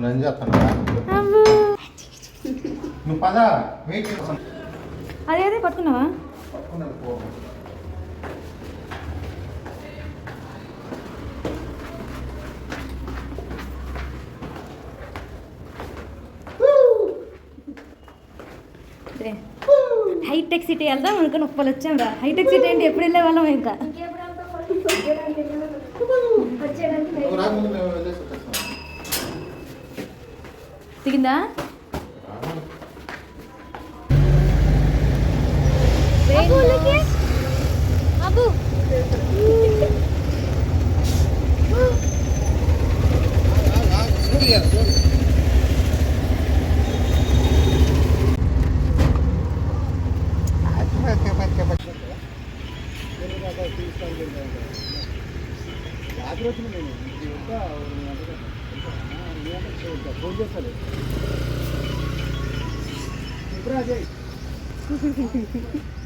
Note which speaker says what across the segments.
Speaker 1: Run చేస్తాను. నువ్వు పద వెయిట్ చేస్తాను.
Speaker 2: అదే పట్టుకున్నావా? హైటెక్ సిటీ వెళ్దాం అనుకుని ఉప్పలు వచ్చాం రా. హైటెక్ సిటీ అంటే ఎప్పుడు వెళ్ళే వాళ్ళం ఇంకా. దిగిందా? అబ్బు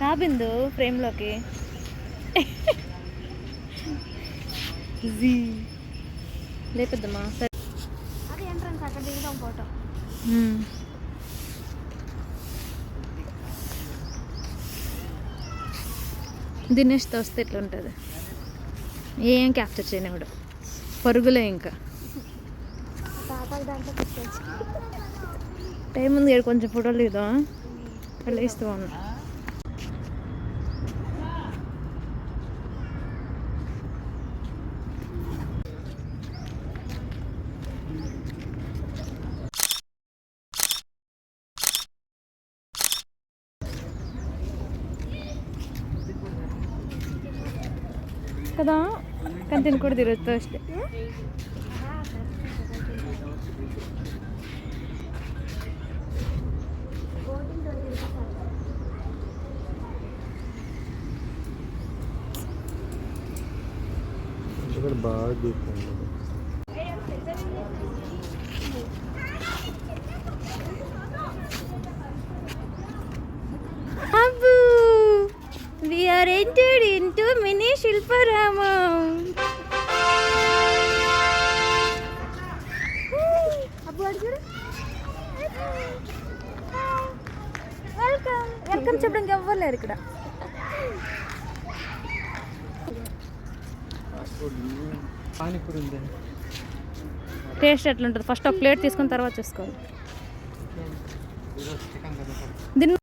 Speaker 2: రాబిందు ఫ్రేమ్లోకి లేపద్దమ్మా. సరే అది ఎంట్రన్స్, అక్కడ దిగుదాం ఫోటో. దినేష్తో వస్తే ఎట్లా ఉంటుంది? ఏం క్యాప్చర్ చేయనివాడు, పరుగులే ఇంకా. టైం ఉంది కొంచెం ఫోటోలు దిగుదాం. అలా ఇస్తూ ఉన్నా. కదా కానీ తిని కూడా తిరగచ్చు ఫస్ట్.
Speaker 1: బాగా
Speaker 2: అబ్బు we are entered into mini Shilparamam. అబ్బు అడుగురు. వెల్కమ్ వెల్కమ్ చెప్పడానికి ఎవ్వరు లేరు ఇక్కడ. టేస్ట్ ఎట్లుంటుంది? ఫస్ట్ ఒక ప్లేట్ తీసుకుని తర్వాత చేసుకోవాలి. దీన్ని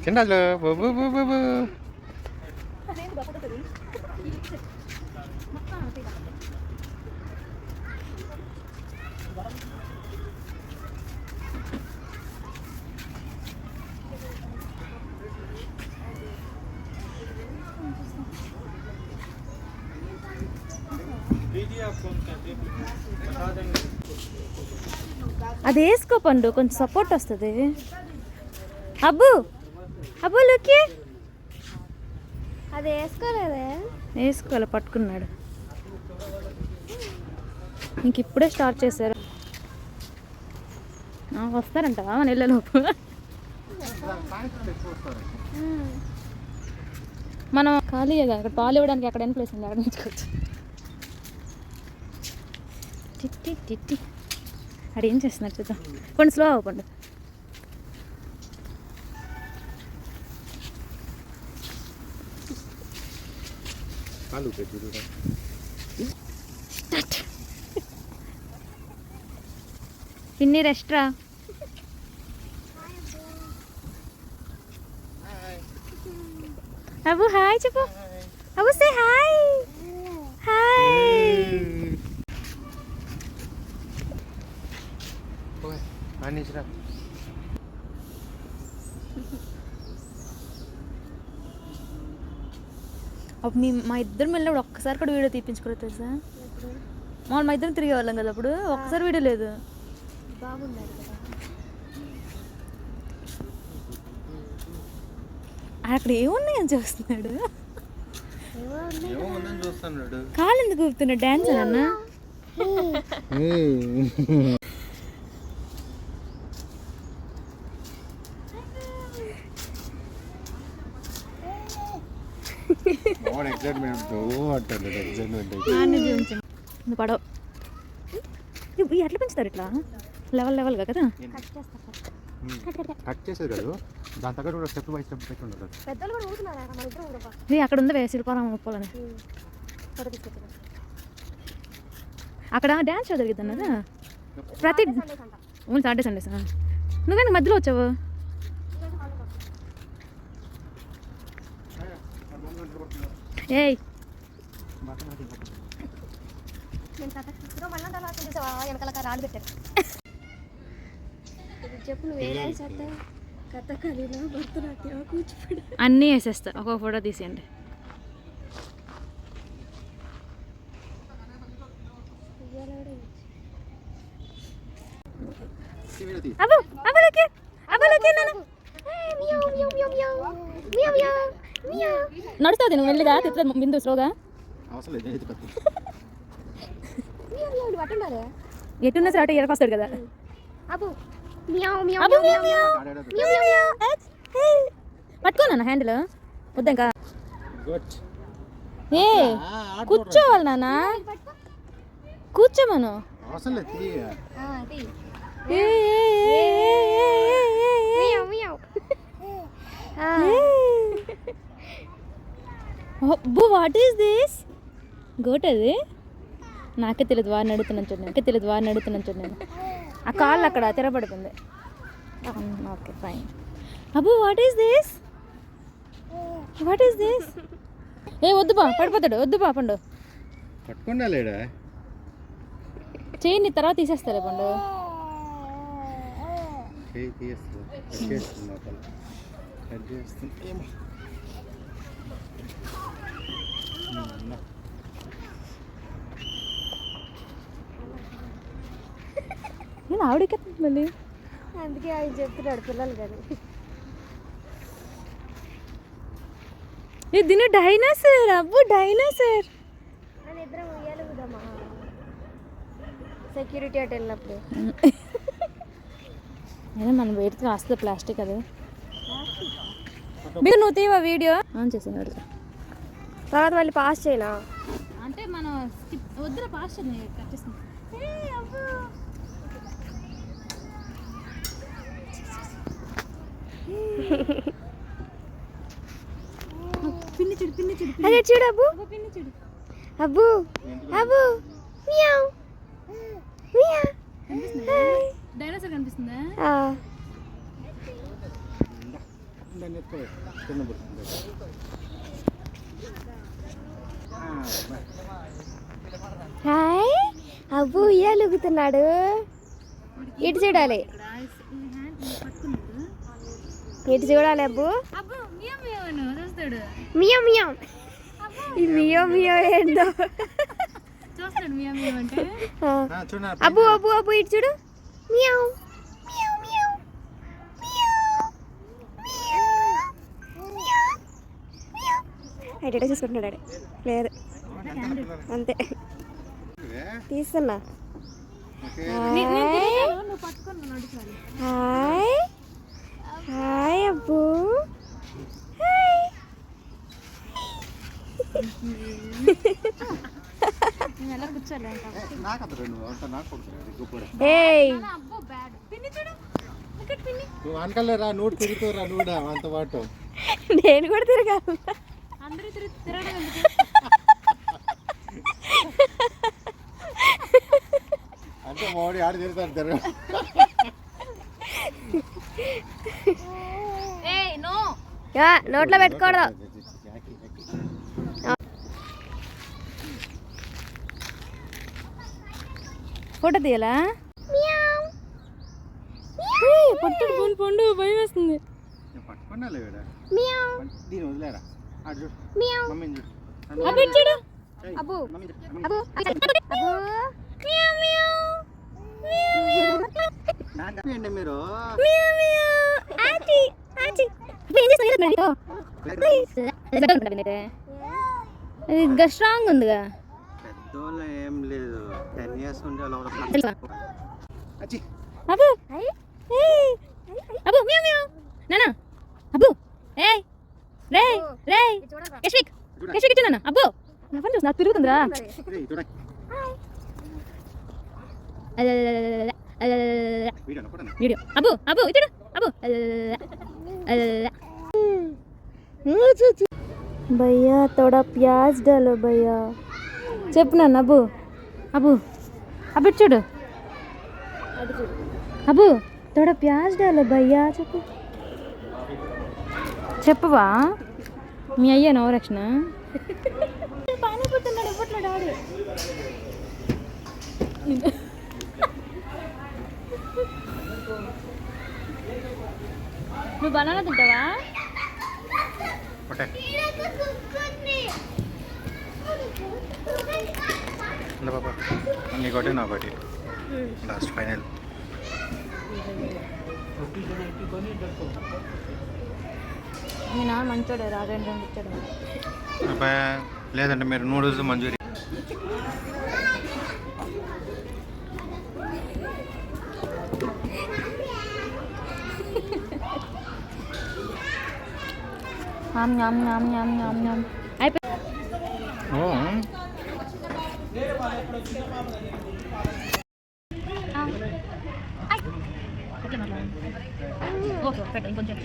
Speaker 1: చిన్నలు బాబు బాబు
Speaker 2: అది వేసుకో పండు, కొంచెం సపోర్ట్ వస్తుంది. అబ్బు అబ్బు లుక్కి అది వేసుకోలేదే. వేసుకోవాలి, పట్టుకున్నాడు. ఇంక ఇప్పుడే స్టార్ట్ చేశారు. వస్తారంటవా మన ఇళ్ళలోపు? మనం ఖాళీ కదా, అక్కడ పాలు ఇవ్వడానికి ఎక్కడైనా ప్లేస్ ఉంది, అక్కడ నుంచుకోవచ్చు. టిట్టి టిట్టి అక్కడ ఏం చేస్తున్నారు చూద్దాం. కొంచెం స్లో అవ్వకండి. పిన్ని రెస్ట్రా. అబ్బు హాయ్ చెప్పు. అబ్బు సే హాయ్. హాయ్. అప్పుడు మా ఇద్దరు వెళ్ళినప్పుడు ఒక్కసారి కూడా వీడియో తీపించుకోలేదు తెలుసా. మా ఇద్దరం తిరిగే వాళ్ళం కదా, అప్పుడు ఒక్కసారి వీడియో లేదు. బాగున్నారు కదా. అక్కడ ఏమున్నాయని చూస్తున్నాడు.
Speaker 1: ఏమో ఉందని చూస్తున్నాడు.
Speaker 2: కాలు ఎందుకు ఊపుతున్నాడు? డాన్స్ అన్న పడవ ఎట్లా పెంచుతారు ఇట్లా లెవెల్గా కదా?
Speaker 1: కట్ చేసేది కదా, దాని తగ్గట్టు కూడా స్టెప్ బై స్టెప్ పెట్టి ఉండదు.
Speaker 2: అక్కడ ఉందా శిల్పారామ ముప్పాలని, అక్కడ డ్యాన్స్ షో జరిగిద్ది అన్నదా ప్రతి ఓన్లీ సాటర్డే సండేస్. నువ్వేనా మధ్యలో వచ్చావు? ఏయ్ అన్నీ వేసేస్తా, ఒక ఫోటో తీసేయండి. నడుస్తుంది నువ్వు మెల్లిగా తిప్పుతుంది బిందు స్లోగా. ఎట్టున్నా సరే అటు ఎరకొస్తాడు కదా. పట్టుకోనా హ్యాండిల్ వద్దా ఇంకా? ఏ కూర్చోవాలి నాన్న, కూర్చోమను. అబ్బో వాట్ ఈస్ దిస్? గోట్ అది నాకే తెలియదు, వారిని అడుగుతున్నాను చూడండి. ఆ కాళ్ళు అక్కడ తెరపడుతుంది. Okay fine. అబ్బో వాట్ ఈస్ దిస్? ఏ వద్దు బా పడిపోతాడు, వద్దు బా పండు
Speaker 1: పట్టుకుండా లేడా
Speaker 2: చేయి, నీ తర్వాత తీసేస్తారే పండు. నేను ఆవిడకి మళ్ళీ
Speaker 3: అందుకే ఆయన చెప్తున్నాడు పిల్లలు కదా.
Speaker 2: దీని డైనోసార్. అబ్బో డైనోసార్.
Speaker 3: అని ఇద్దరం ఉయ్యాలుగుదామా సెక్యూరిటీ అటు వెళ్ళినప్పుడు?
Speaker 2: అయినా మనం వెయిట్కి వస్తుంది ప్లాస్టిక్ అది. మీరు నువ్వు తీవా వీడియో ఆన్ చేసాను
Speaker 3: తర్వాత మళ్ళీ పాస్ చేయనా?
Speaker 2: అంటే మనం వద్దురా పాస్ చేయండి, కట్ చేస్తాం.
Speaker 3: అదే చూడు అబ్బు, అబ్బు అబ్బు మియావ్ మియావ్.
Speaker 2: డైనోసార్ కనిపిస్తుందా?
Speaker 3: హాయ్ అబ్బు ఉయ్యాలుగుతున్నాడు. ఇటు చూడాలి, ఇటు చూడాలి అబ్బు. మియా మియా, ఈ మియో మియో ఏందో అబ్బు అబ్బు అబ్బు ఇటు చూడు. మియావ్ మియావ్ మియావ్ అటేటో చూసుకుంటున్నాడు డాడీ. లేదు అంతే తీస్తున్నా. హాయ్ హాయ్ అబ్బు.
Speaker 1: నువ్వు అనకలేరా, నూడు తిరుగుతావురా నూడా అంత పాటు.
Speaker 3: నేను కూడా తిరగాలి.
Speaker 1: అంటే మోడీ ఆడ తిరుగుతాడు తిరగ.
Speaker 3: నోట్లో పెట్టుకోవడం.
Speaker 2: ఫోటో తీయాలా? పట్టుడు పోను పండు, భయం వేస్తుంది.
Speaker 1: పట్టుకున్నా లేడా దీని వదిలేరా. చూడు
Speaker 3: అబ్బు అబ్బు
Speaker 1: మీరు
Speaker 3: ఏం చేస్తున్నారు?
Speaker 2: ఇది స్ట్రాంగ్ ఉందిగా.
Speaker 1: పెద్దోళ్ళు ఏం లేదు 10 years ఉండే
Speaker 2: అబ్బు అబ్బు మ్యావ్ మ్యావ్ నానా అబ్బు ఏయ్ రే రే యశ్విక్ యశ్విక్ ఇచ్చు నాన్న అబ్బు నా ఫోన్ చూసి నాకు తిరుగుతుందిరా. వీడియో అబ్బు అబ్బు ఇచ్చు అబ్బు భయ్యా తోడా ప్యాజ్ డాలో భయ్యా. చెప్పు నాన్న అబ్బు అబ్బు అబ్బు చూడు అబ్బు తోడా ప్యాజ్ డాలో భయ్యా చెప్పు. చెప్పవా మీ అయ్యా నవరక్షణ పానీ పుట్టున్నాడు ఇప్పట్లో డాడీ. నువ్వు బనానా తింటావా?
Speaker 1: నీకోటి నాకోటి లాస్ట్ ఫైనల్.
Speaker 2: మీ నాన్న మంచోడే రా, 2 ఇచ్చాడు.
Speaker 1: అబ్బాయి లేదంటే మీరు నూడిల్స్ మంచూరియా.
Speaker 2: అయిపోయి ఓకే పెట్ట ఇంకొంచెం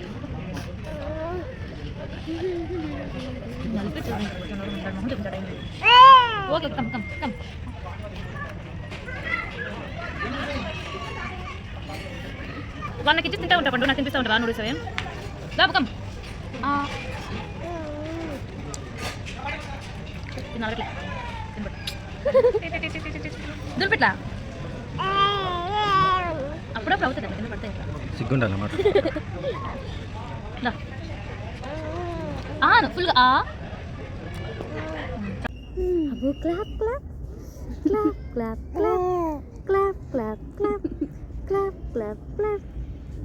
Speaker 2: ఓకే కమ్ కమ్ కమ్. వాళ్ళకి ఇచ్చి తింటా ఉంటా పండు, నాకు తినిపిస్తూ ఉంటా నూడిల్స్ అవేం బాబు కమ్. దులిపెట్లా అప్పుడప్పుడు అవుతుంది కింద పడితే
Speaker 1: సిగ్గుండాలన్నమాట.
Speaker 2: ఫుల్గా అబ్బు clap clap clap clap clap clap clap clap clap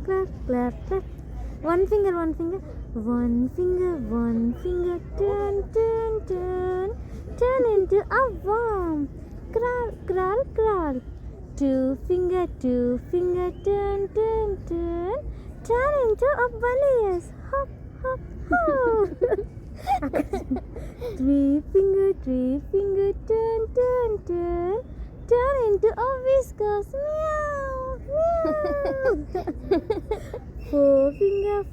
Speaker 2: clap clap clap. One finger turn into a worm. Crawl crawl crawl. 2 finger turn into a bunny. Hop hop hop. 3 finger turn into a whiskers. Meow meow.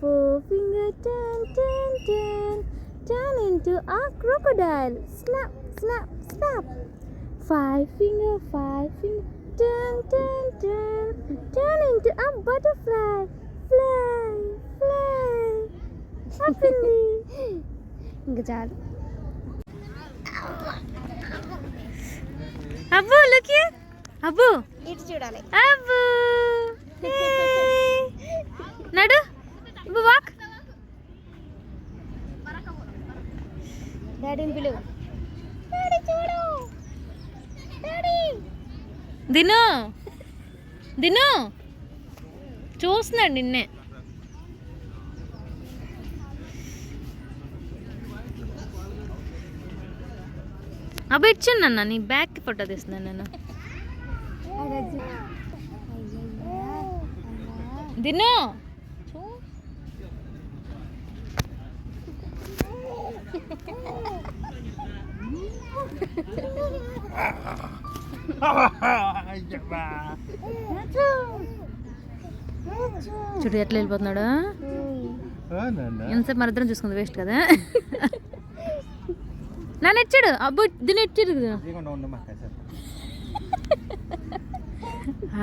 Speaker 2: 4 finger turn into a crocodile. Snap snap snap. 5 finger turn into a butterfly. Fly fly happily. ఇంకా చాలు. అబ్బు look here. అబ్బు
Speaker 3: ఇటు చూడాలి.
Speaker 2: అబ్బు నడు అబ్బు walk.
Speaker 3: డాడీని పిలువు. Daddy చూడు. Daddy
Speaker 2: దిను దిను చూస్తున్నాడు నిన్నే. అబ్బు ఇచ్చాను నాన్న, నీ బ్యాగ్కి ఫోటో తీస్తున్నాను నేను. దిను చూడు ఎట్లా వెళ్ళిపోతున్నాడు. ఎంతసేపు మరిద్దరం చూసుకుంది వేస్ట్ కదా. నన్ను ఇచ్చాడు అబ్బు, దీన్ని ఇచ్చాడు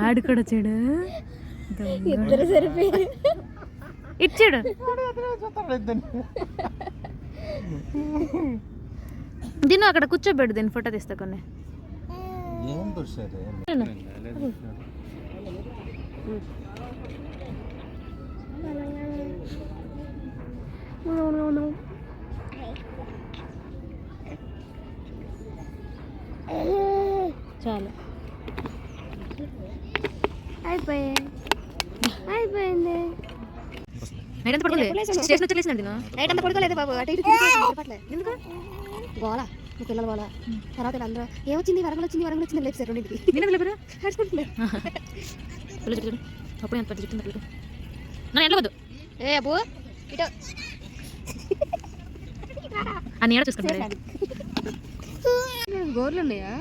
Speaker 2: ఆడు కూడా చూడు.
Speaker 3: ఇద్దరు సరిపోయారు.
Speaker 2: ఇచ్చాడు దీన్ని అక్కడ కూర్చోబెడు, దీన్ని ఫోటో తీస్తా కొన్ని. చాలు
Speaker 3: అయిపోయింది.
Speaker 2: నైట్ అంతా పడుకోలేదు స్టేషన్ వచ్చి లేచినా నేను
Speaker 3: నైట్ అంతా పడుకోలేదు బాబు అటు ఇటు తిరిగి ఎందుకు గోల మీ పిల్లలు గోల తర్వాత అందరూ ఏమొచ్చింది వరంగల్ వచ్చింది లేపు సార్ రెండింటికి
Speaker 2: నేను లేపరా
Speaker 3: నడుచుకుంటున్నారు
Speaker 2: పిల్లలు చెప్తాడు అప్పుడే అంత పెద్ద చెప్తుంది పిల్లలు నన్ను వెళ్ళవద్దు
Speaker 3: ఏ అబ్బు ఇటు
Speaker 2: అని ఏడ చూసుకుంటారు
Speaker 3: గోర్లు ఉన్నాయా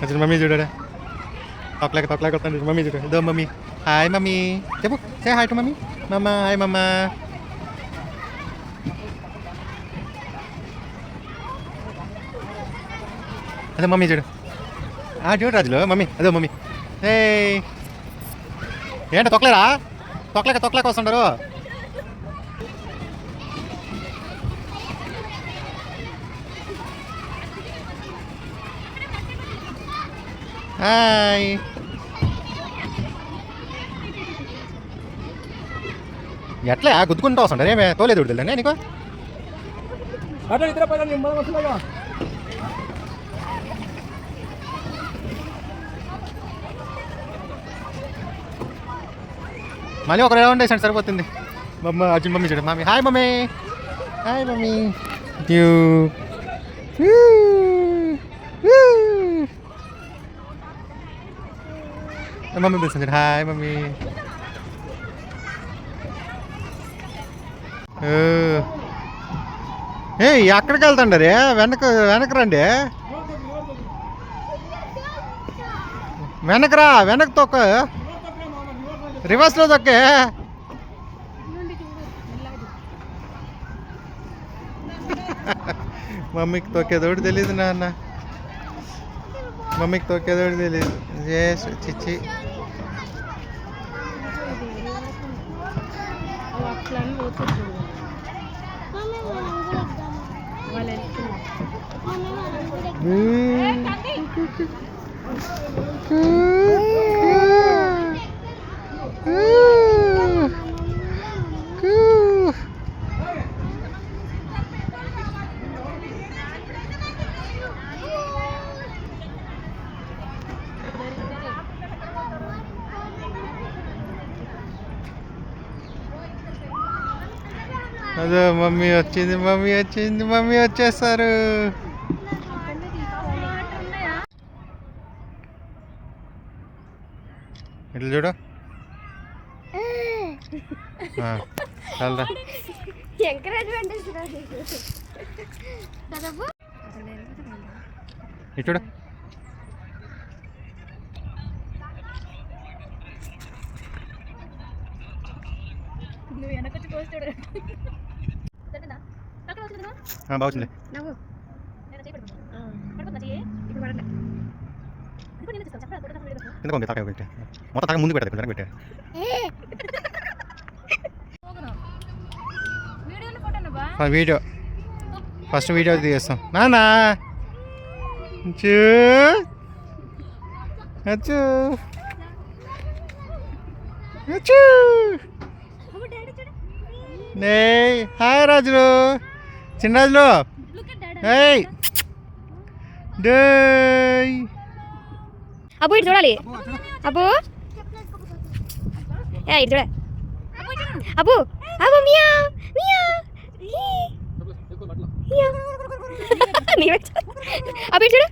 Speaker 1: అసలు మమ్మీ చూడరా తొక్కలేక వస్తాను మమ్మీ చూడ ఇదో మమ్మీ హాయ్ మమ్మీ చెప్పు సే హాయ్ టు మమ్మీ మమ్మ హాయ్ మమ్మ అదే మమ్మీ చూడు చూడు రాజులు మమ్మీ అదో మమ్మీ ఏ ఏంటో తొక్కలేక వస్తుంటారు హాయ్ ఎట్లా గుద్దుకుంటూ వస్తుంటారు ఏమే తోలేదు ఉడదండి నీకు మళ్ళీ ఒక రౌండ్ వేసాడు సరిపోతుంది మమ్మ అర్జున్ మమ్మీ చూడు మమ్మీ హాయ్ మమ్మీ మమ్మీ పిలుస్తుంది హాయ్ మమ్మీ ఏ ఎక్కడికి వెళ్తాండరే వెనక రండి వెనక్కి తొక్క రివర్స్లో తొక్కే మమ్మీకి తొక్కేదోడు తెలీదు నాన్న మమ్మీకి తొక్కేదోడు తెలీదు చిచ్చి అదో మమ్మీ వచ్చేస్తారు ఇట్లా చూడు చల్దా ఇటు చూడు బాగుంది ఎందుకు తలకాయ పెట్టా మొత్తం తలకాయ ముందు పెట్టా పెట్టా వీడియో ఫస్ట్ వీడియో తీస్తాం నానా హాయ్ రాజులు చిన్న రాజులు
Speaker 3: అబ్బు ఇటు చూడాలి అబ్బు ఇటు చూడ అబ్బు అబ్బు మియావ్ మియావ్ అబ్బు ఇటు చూడు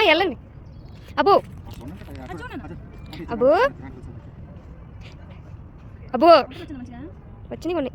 Speaker 3: వెళ్ళండి అబ్బు అబ్బు అబ్బు వచ్చినాయి కొన్ని